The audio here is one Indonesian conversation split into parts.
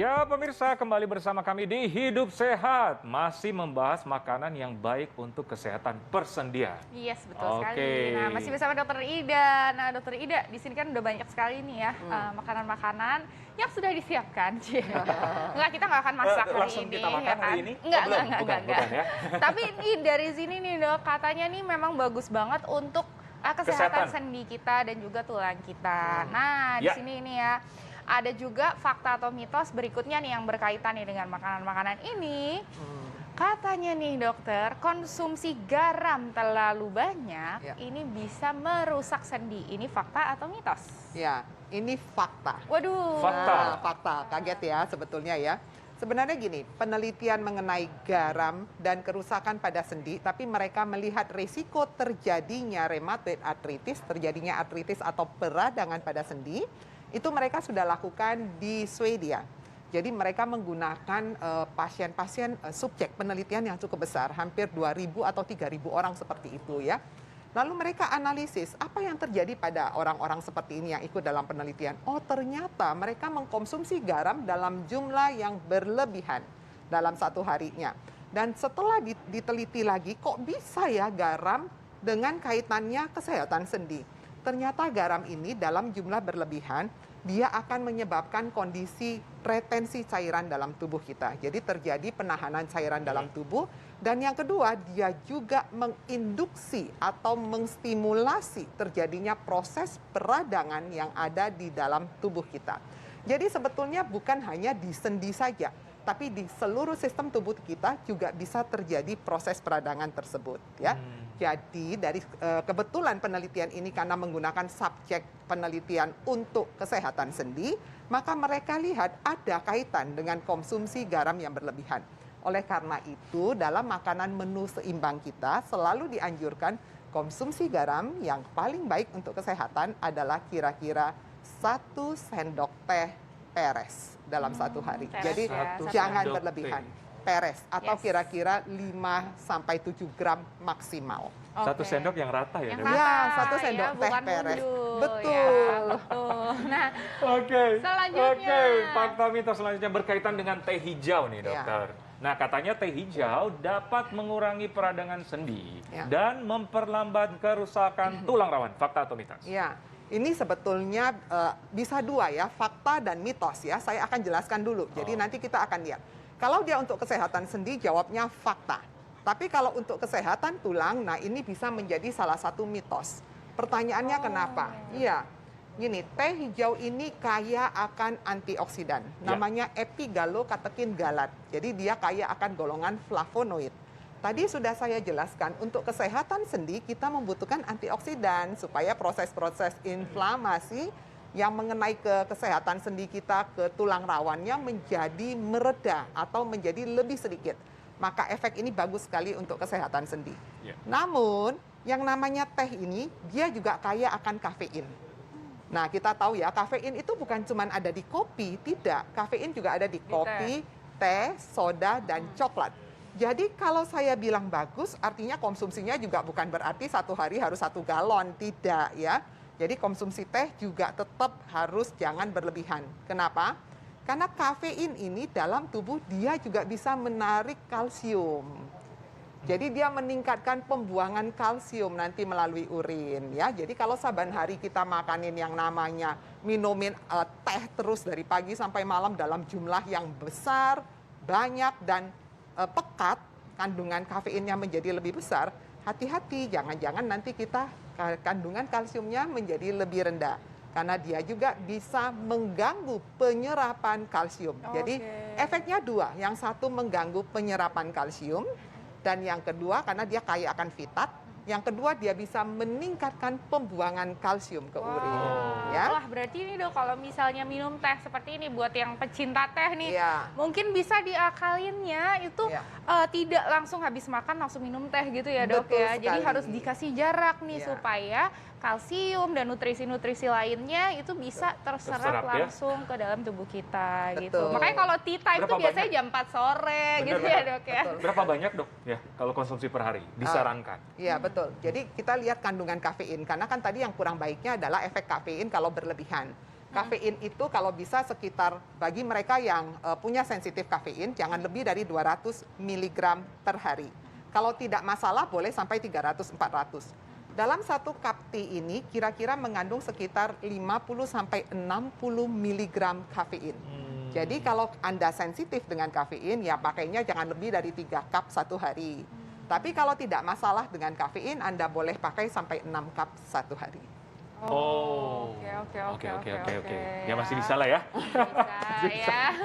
Ya pemirsa, kembali bersama kami di Hidup Sehat. Masih membahas makanan yang baik untuk kesehatan persendian. Yes, betul Oke. sekali. Nah, masih bersama Dokter Ida. Nah, Dokter Ida, di sini kan udah banyak sekali nih ya makanan-makanan yang sudah disiapkan. Enggak, kita nggak akan masak hari Langsung ini. kita makan ya kan? hari ini? Enggak, Oh, belum? enggak. Bukan ya? Tapi ini dari sini nih dok, katanya nih memang bagus banget untuk kesehatan sendi kita dan juga tulang kita. Nah, di sini ini ya. Ada juga fakta atau mitos berikutnya nih yang berkaitan nih dengan makanan-makanan ini. Katanya nih dokter, konsumsi garam terlalu banyak ini bisa merusak sendi. Ini fakta atau mitos? Ya, ini fakta. Waduh. Fakta. Kaget ya sebetulnya ya. Sebenarnya gini, penelitian mengenai garam dan kerusakan pada sendi, tapi mereka melihat risiko terjadinya rheumatoid arthritis, terjadinya artritis atau peradangan pada sendi, itu mereka sudah lakukan di Swedia. Jadi mereka menggunakan pasien-pasien subjek penelitian yang cukup besar, hampir 2.000 atau 3.000 orang seperti itu ya. Lalu mereka analisis apa yang terjadi pada orang-orang seperti ini yang ikut dalam penelitian. Oh ternyata mereka mengkonsumsi garam dalam jumlah yang berlebihan dalam satu harinya. Dan setelah diteliti lagi, kok bisa ya garam dengan kaitannya kesehatan sendi. Ternyata garam ini dalam jumlah berlebihan, dia akan menyebabkan kondisi retensi cairan dalam tubuh kita. Jadi terjadi penahanan cairan dalam tubuh. Dan yang kedua, dia juga menginduksi atau menstimulasi terjadinya proses peradangan yang ada di dalam tubuh kita. Jadi sebetulnya bukan hanya di sendi saja, tapi di seluruh sistem tubuh kita juga bisa terjadi proses peradangan tersebut ya. Jadi dari kebetulan penelitian ini karena menggunakan subjek penelitian untuk kesehatan sendi, maka mereka lihat ada kaitan dengan konsumsi garam yang berlebihan. Oleh karena itu dalam makanan menu seimbang kita selalu dianjurkan konsumsi garam yang paling baik untuk kesehatan adalah kira-kira 1 sendok teh peres dalam satu hari. Jadi jangan berlebihan. Peres atau kira-kira 5-7 gram maksimal. Satu sendok yang rata ya? Ya, 1 sendok teh peres. Betul. Nah, selanjutnya. Fakta mitos selanjutnya berkaitan dengan teh hijau nih dokter. Nah, katanya teh hijau dapat mengurangi peradangan sendi dan memperlambat kerusakan tulang rawan. Fakta atau mitos? Ya. Ini sebetulnya bisa dua ya, fakta dan mitos ya. Saya akan jelaskan dulu. Jadi nanti kita akan lihat. Kalau dia untuk kesehatan sendi, jawabnya fakta. Tapi kalau untuk kesehatan tulang, nah ini bisa menjadi salah satu mitos. Pertanyaannya kenapa? Iya, gini, teh hijau ini kaya akan antioksidan. Namanya epigallocatechin galat. Jadi dia kaya akan golongan flavonoid. Tadi sudah saya jelaskan, untuk kesehatan sendi kita membutuhkan antioksidan supaya proses-proses inflamasi yang mengenai ke kesehatan sendi kita, ke tulang rawannya menjadi mereda atau menjadi lebih sedikit. Maka efek ini bagus sekali untuk kesehatan sendi. Namun, yang namanya teh ini, dia juga kaya akan kafein. Nah, kita tahu ya, kafein itu bukan cuma ada di kopi, tidak. Kafein juga ada di kopi, teh, soda, dan coklat. Jadi kalau saya bilang bagus, artinya konsumsinya juga bukan berarti satu hari harus 1 galon, tidak ya. Jadi konsumsi teh juga tetap harus jangan berlebihan. Kenapa? Karena kafein ini dalam tubuh dia juga bisa menarik kalsium. Jadi dia meningkatkan pembuangan kalsium nanti melalui urin ya. Jadi kalau saban hari kita makanin yang namanya minumin teh terus dari pagi sampai malam dalam jumlah yang besar, banyak dan pekat, kandungan kafeinnya menjadi lebih besar, hati-hati, jangan-jangan nanti kita kandungan kalsiumnya menjadi lebih rendah. Karena dia juga bisa mengganggu penyerapan kalsium. Jadi efeknya dua, yang satu mengganggu penyerapan kalsium, dan yang kedua karena dia kaya akan fitat, yang kedua dia bisa meningkatkan pembuangan kalsium ke urin. Ya? Wah berarti ini dok kalau misalnya minum teh seperti ini buat yang pecinta teh nih, mungkin bisa diakalinnya itu tidak langsung habis makan langsung minum teh gitu ya dok. Betul ya. sekali. Jadi harus dikasih jarak nih supaya kalsium dan nutrisi-nutrisi lainnya itu bisa terserap langsung ke dalam tubuh kita gitu. Makanya kalau tea time itu biasanya jam 4 sore gitu ya dok ya. Berapa banyak dok ya kalau konsumsi per hari disarankan? Iya betul. Jadi kita lihat kandungan kafein karena kan tadi yang kurang baiknya adalah efek kafein kalau berlebihan. Kafein itu kalau bisa sekitar, bagi mereka yang punya sensitif kafein, jangan lebih dari 200 mg per hari. Kalau tidak masalah boleh sampai 300-400. Dalam satu cup tea ini kira-kira mengandung sekitar 50-60 mg kafein. Jadi kalau Anda sensitif dengan kafein, ya pakainya jangan lebih dari 3 cup satu hari. Tapi kalau tidak masalah dengan kafein, Anda boleh pakai sampai 6 cup satu hari. Oke. Ya masih bisa lah ya. Bisa ya.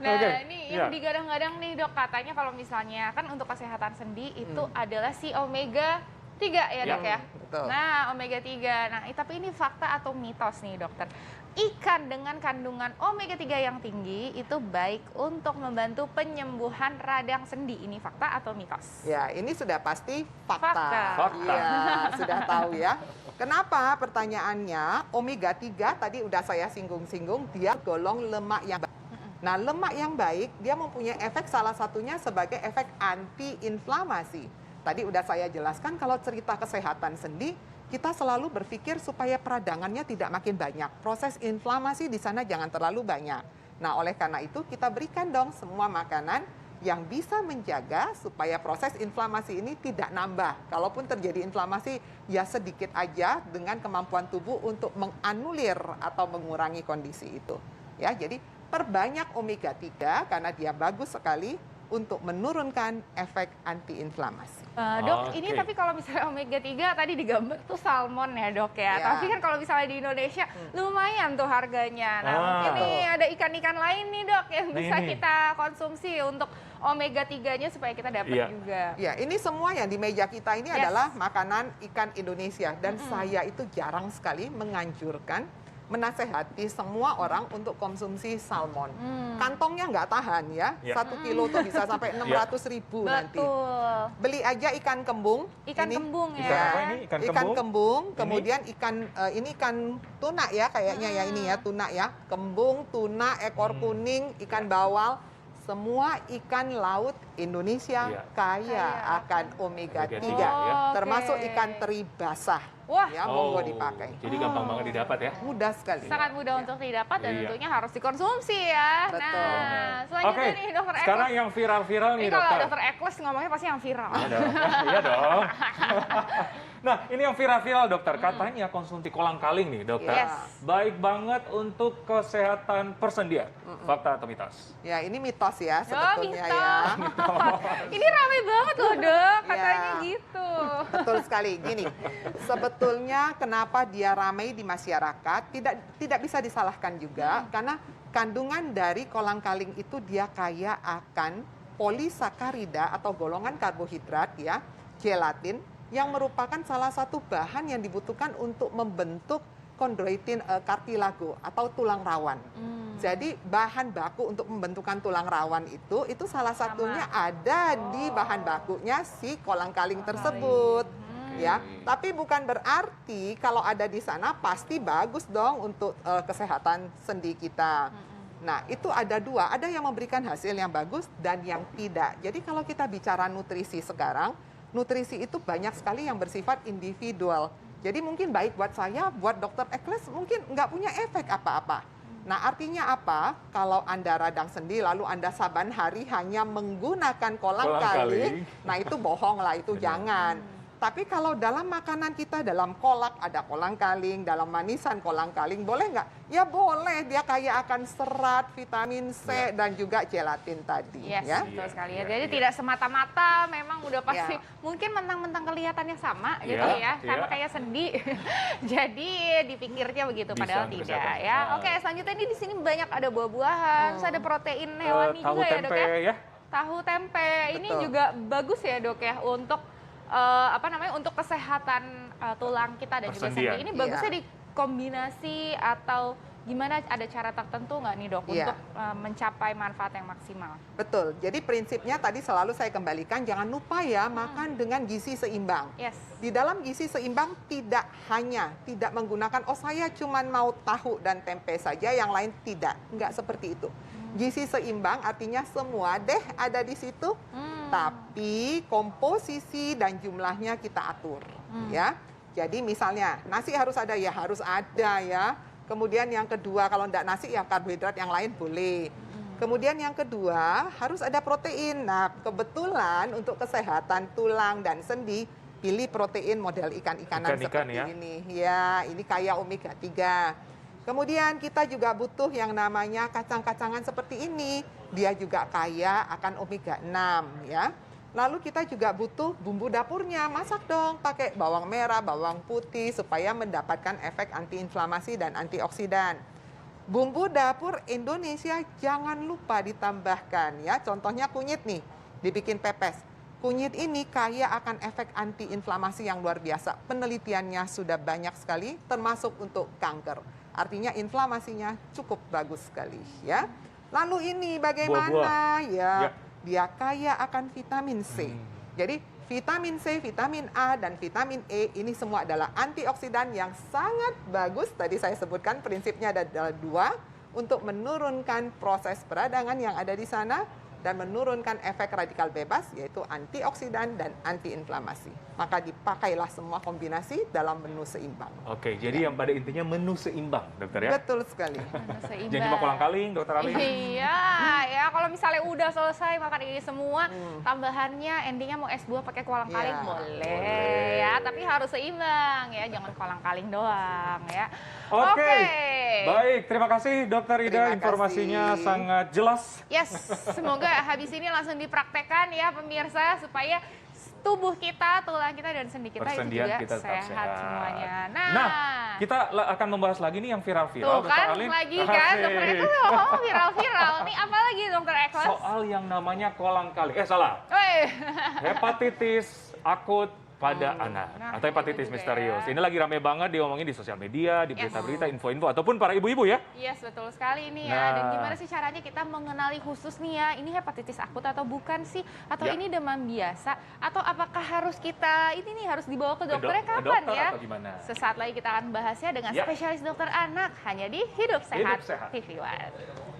Nah, ini yang digadang-gadang nih dok, katanya kalau misalnya kan untuk kesehatan sendi itu adalah si omega 3 ya dok ya? Betul. Nah, omega 3. Nah, tapi ini fakta atau mitos nih dokter? Ikan dengan kandungan omega 3 yang tinggi itu baik untuk membantu penyembuhan radang sendi. Ini fakta atau mitos? Ya, ini sudah pasti fakta. Fakta. Iya, sudah tahu ya. Kenapa pertanyaannya? Omega 3 tadi udah saya singgung-singgung, dia golong lemak yang baik. Nah, lemak yang baik, dia mempunyai efek salah satunya sebagai efek anti-inflamasi. Tadi udah saya jelaskan kalau cerita kesehatan sendi, kita selalu berpikir supaya peradangannya tidak makin banyak. Proses inflamasi di sana jangan terlalu banyak. Nah, oleh karena itu kita berikan dong semua makanan yang bisa menjaga supaya proses inflamasi ini tidak nambah. Kalaupun terjadi inflamasi, ya sedikit aja dengan kemampuan tubuh untuk menganulir atau mengurangi kondisi itu. Ya, jadi perbanyak omega 3 karena dia bagus sekali untuk menurunkan efek anti-inflamasi. Dok, ini tapi kalau misalnya omega 3 tadi digambar tuh salmon ya dok ya. Tapi kan kalau misalnya di Indonesia lumayan tuh harganya. Nah mungkin nih ada ikan-ikan lain nih dok yang bisa kita konsumsi untuk omega 3-nya supaya kita dapat juga. Ya, ini semua yang di meja kita ini adalah makanan ikan Indonesia. Dan saya itu jarang sekali menganjurkan, menasehati semua orang untuk konsumsi salmon. Kantongnya nggak tahan ya. 1 kilo tuh bisa sampai 600.000 nanti. Beli aja ikan kembung. Ikan kembung ya. Ikan apa ini? Ikan kembung, kemudian ini ikan tuna ya kayaknya ya ini ya, tuna ya. Kembung, tuna, ekor kuning, ikan bawal. Semua ikan laut Indonesia kaya akan omega 3, termasuk ikan teri basah. Wah, ya monggo dipakai. Jadi gampang banget didapat ya? Mudah sekali. Sangat mudah untuk didapat dan tentunya harus dikonsumsi ya. Betul. Nah, selanjutnya nih dokter Ekles. Sekarang yang viral-viral nih dokter. Kalau dokter Ekles ngomongnya pasti yang viral. Iya dong. Nah, ini yang viral-viral dokter. Katanya konsumsi kolang-kaling nih dokter. Baik banget untuk kesehatan persendian. Fakta atau mitos? Ya, ini mitos ya sebetulnya ya. Ini ramai banget loh dok, katanya gitu. Betul sekali. Gini, sebetulnya kenapa dia ramai di masyarakat tidak bisa disalahkan juga karena kandungan dari kolang-kaling itu dia kaya akan polisakarida atau golongan karbohidrat ya, gelatin yang merupakan salah satu bahan yang dibutuhkan untuk membentuk kondroitin kartilago atau tulang rawan. Jadi bahan baku untuk pembentukan tulang rawan itu salah satunya ada di bahan bakunya si kolang-kaling tersebut. Ya, tapi bukan berarti kalau ada di sana pasti bagus dong untuk kesehatan sendi kita. Nah, itu ada dua, ada yang memberikan hasil yang bagus dan yang tidak. Jadi kalau kita bicara nutrisi sekarang, nutrisi itu banyak sekali yang bersifat individual. Jadi mungkin baik buat saya, buat dokter Ekles mungkin nggak punya efek apa-apa. Nah, artinya apa? Kalau Anda radang sendi lalu Anda saban hari hanya menggunakan kolang-kaling, nah itu bohong lah, itu jangan. Tapi kalau dalam makanan kita, dalam kolak ada kolang-kaling, dalam manisan kolang-kaling, boleh nggak? Ya boleh, dia kaya akan serat, vitamin C, dan juga gelatin tadi. Ya? Betul sekali ya. Jadi tidak semata-mata memang udah pasti, mungkin mentang-mentang kelihatannya sama gitu ya, sama kayak sendi. Jadi dipikirnya begitu, padahal tidak ya. Oke, selanjutnya ini di sini banyak ada buah-buahan, ada protein hewani juga ya dok ya. Tahu tempe, ini juga bagus ya dok ya untuk untuk kesehatan tulang kita dan juga sendi. Ini bagusnya dikombinasi atau gimana, ada cara tertentu nggak nih dok untuk mencapai manfaat yang maksimal? Betul, jadi prinsipnya tadi selalu saya kembalikan, jangan lupa ya makan dengan gizi seimbang. Di dalam gizi seimbang tidak hanya tidak menggunakan, saya cuma mau tahu dan tempe saja, yang lain tidak. Nggak seperti itu. Gizi seimbang artinya semua deh ada di situ. Tapi komposisi dan jumlahnya kita atur, ya. Jadi misalnya nasi harus ada ya, Kemudian yang kedua, kalau enggak nasi ya karbohidrat yang lain boleh. Kemudian yang kedua, harus ada protein. Nah, kebetulan untuk kesehatan tulang dan sendi, pilih protein model ikan-ikanan seperti ya? ini. Ya, ini kaya omega 3. Kemudian kita juga butuh yang namanya kacang-kacangan seperti ini. Dia juga kaya akan omega 6 ya. Lalu kita juga butuh bumbu dapurnya. Masak dong pakai bawang merah, bawang putih supaya mendapatkan efek antiinflamasi dan antioksidan. Bumbu dapur Indonesia jangan lupa ditambahkan ya. Contohnya kunyit nih, dibikin pepes. Kunyit ini kaya akan efek antiinflamasi yang luar biasa. Penelitiannya sudah banyak sekali, termasuk untuk kanker. Artinya inflamasinya cukup bagus sekali ya. Lalu ini bagaimana? Ya, dia kaya akan vitamin C. Jadi vitamin C, vitamin A, dan vitamin E ini semua adalah antioksidan yang sangat bagus. Tadi saya sebutkan prinsipnya ada dua, untuk menurunkan proses peradangan yang ada di sana dan menurunkan efek radikal bebas, yaitu antioksidan dan antiinflamasi. Maka dipakailah semua kombinasi dalam menu seimbang. Oke, jadi yang pada intinya menu seimbang, dokter ya? Betul sekali. Seimbang. Jangan cuma kolang-kaling, dokter Ali. Iya, ya kalau misalnya udah selesai makan ini semua, tambahannya endingnya mau S2 pakai kolang-kaling boleh ya, tapi harus seimbang ya, jangan kolang-kaling doang ya. Oke. Baik, terima kasih Dokter Ida, informasinya sangat jelas. Yes, semoga habis ini langsung dipraktekkan ya pemirsa, supaya tubuh kita, tulang kita, dan sendi kita itu juga kita sehat semuanya. Nah, kita akan membahas lagi nih yang viral-viral. Tuh kan, lagi kan, dokter Eko ngomong viral-viral. Nih apa lagi dokter Eko? Soal yang namanya kolang-kaling. Salah. Hepatitis akut pada anak atau hepatitis misterius. Ini lagi rame banget diomongin di sosial media, di berita-berita, info-info, ataupun para ibu-ibu ya. Yes, betul sekali ini ya. Dan gimana sih caranya kita mengenali khusus nih ya, ini hepatitis akut atau bukan sih? Atau ini demam biasa? Atau apakah harus kita, ini nih harus dibawa ke dokternya kapan ya? Sesaat lagi kita akan bahasnya dengan spesialis dokter anak, hanya di Hidup Sehat TV One.